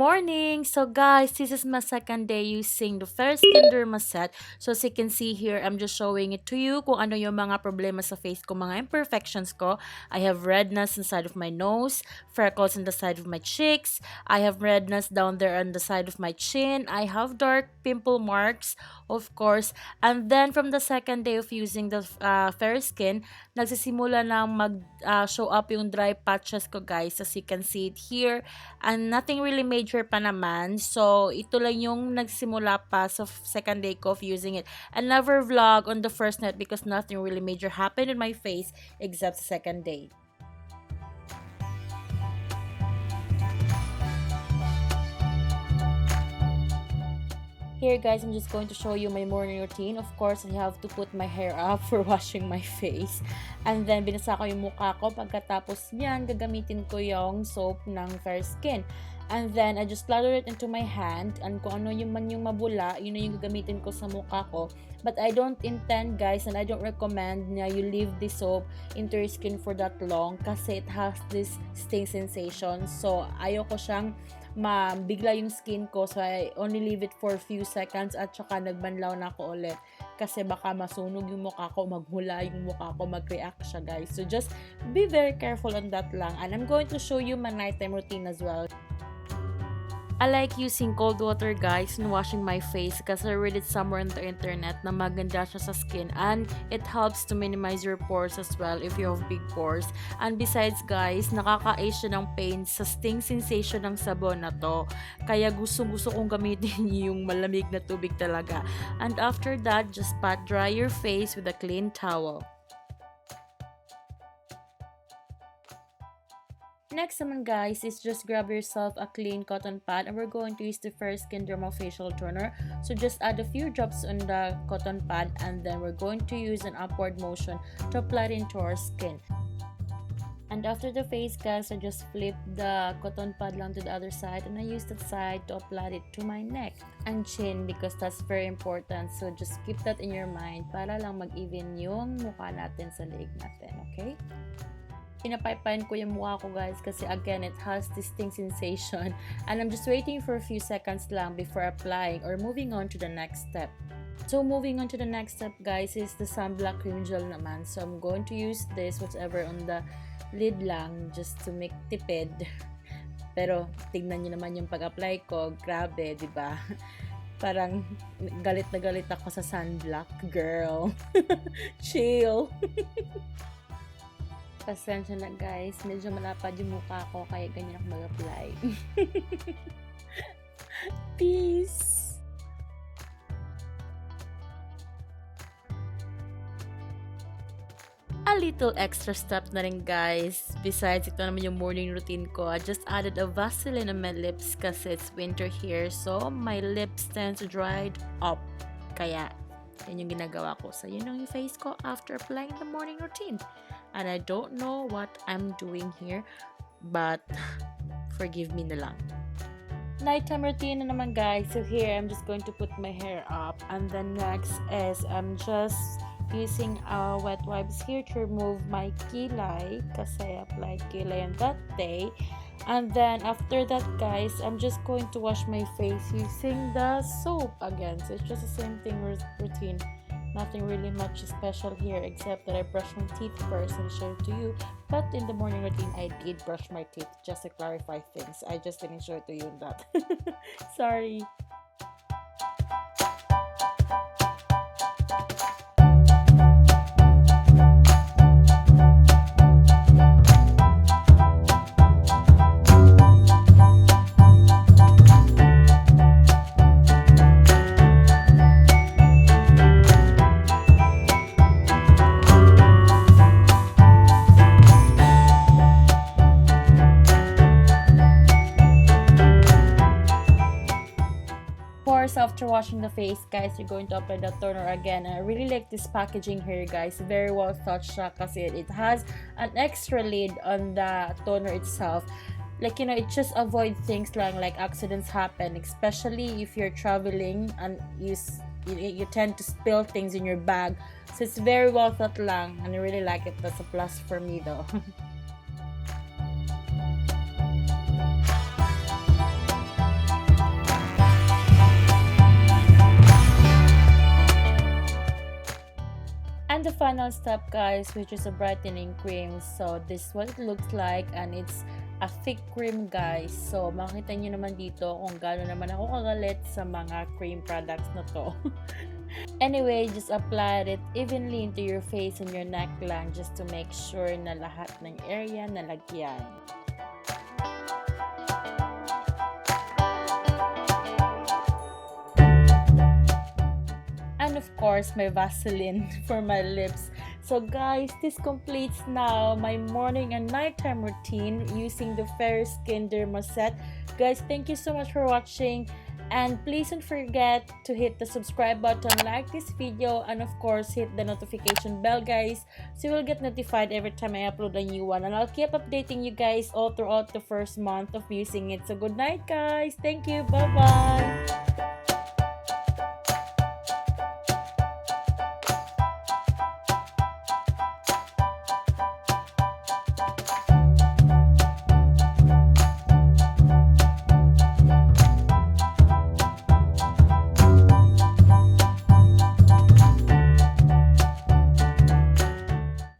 morning! So guys, this is my second day using the first DERMA set. So as you can see here, I'm just showing it to you kung ano yung mga problema sa face ko, mga imperfections ko. I have redness inside of my nose, freckles on the side of my cheeks. I have redness down there on the side of my chin. I have dark pimple marks, of course. And then from the second day of using the fair skin, nagsisimula na mag-show up yung dry patches ko guys, as you can see it here. And nothing really major pa naman. So, ito lang yung nagsimula pa sa second day ko of using it. I never vlog on the first night because nothing really major happened in my face except the second day. Here guys, I'm just going to show you my morning routine. Of course, I have to put my hair up for washing my face. And then, binasa ko yung mukha ko. Pagkatapos yan, gagamitin ko yung soap ng Fair Skin. And then, I just lather it into my hand. And kung ano yung man yung mabula, yun na yung gagamitin ko sa mukha ko. But I don't intend guys, and I don't recommend na you leave the soap into your skin for that long kasi it has this sting sensation. So, ayoko siyang mabigla yung skin ko, so I only leave it for a few seconds at saka nagbanlaw na ako ulit kasi baka masunog yung mukha ko, maghula yung mukha ko, mag-react siya guys. So just be very careful on that lang, and I'm going to show you my nighttime routine as well. I like using cold water guys in washing my face because I read it somewhere on the internet na maganda siya sa skin and it helps to minimize your pores as well if you have big pores. And besides guys, nakaka-ease siya ng pain sa sting sensation ng sabon na to. Kaya gusto kong gamitin yung malamig na tubig talaga. And after that, just pat dry your face with a clean towel. Next naman guys is just grab yourself a clean cotton pad and we're going to use the Fair Skin Derma Facial Toner. So just add a few drops on the cotton pad and then we're going to use an upward motion to apply it into our skin. And after the face guys, I just flip the cotton pad lang to the other side and I use that side to apply it to my neck and chin because that's very important. So just keep that in your mind para lang mag-even yung mukha natin sa leeg natin, okay? Pinapaypayan ko yung mukha ko guys kasi again it has this sting sensation and I'm just waiting for a few seconds lang before applying or moving on to the next step. So moving on to the next step guys is the sunblock cream gel naman. So I'm going to use this whatever on the lid lang just to make tipid. Pero tignan nyo naman yung pag-apply ko, grabe, di ba? Parang galit na galit ako sa sunblock, girl. Chill. Pasensya na guys, medyo malapad yung mukha ko kaya ganyan ako mag-apply. Peace! A little extra step na rin guys. Besides, ito naman yung morning routine ko. I just added a Vaseline on my lips kasi it's winter here. So, my lips tend to dried up. Kaya, yan yung ginagawa ko. So, yun ang yung face ko after applying the morning routine. And I don't know what I'm doing here, but forgive me na lang. Nighttime routine na naman guys. So here, I'm just going to put my hair up. And then next is, I'm just using wet wipes here to remove my kilay kasi I applied kilay on that day. And then after that guys, I'm just going to wash my face using the soap again. So it's just the same thing routine. Nothing really much special here except that I brush my teeth first and show it to you. But in the morning routine, I did brush my teeth just to clarify things. I just didn't show it to you in that. Sorry. After washing the face guys, you're going to apply the toner again. And I really like this packaging here guys, very well thought siya kasi it has an extra lid on the toner itself. Like, you know, it just avoid things like accidents happen, especially if you're traveling and you tend to spill things in your bag. So it's very well thought lang and I really like it. That's a plus for me though. And the final step, guys, which is a brightening cream. So this is what it looks like, and it's a thick cream, guys. So makita nyo naman dito kung gaano naman ako kagalit sa mga cream products na to. Anyway, just apply it evenly into your face and your neckline just to make sure na lahat ng area nalagyan. And of course, my Vaseline for my lips. So guys, this completes now my morning and nighttime routine using the Fair Skin Derma set. Guys, thank you so much for watching. And please don't forget to hit the subscribe button, like this video, and of course, hit the notification bell, guys, so you will get notified every time I upload a new one. And I'll keep updating you guys all throughout the first month of using it. So good night, guys. Thank you. Bye-bye.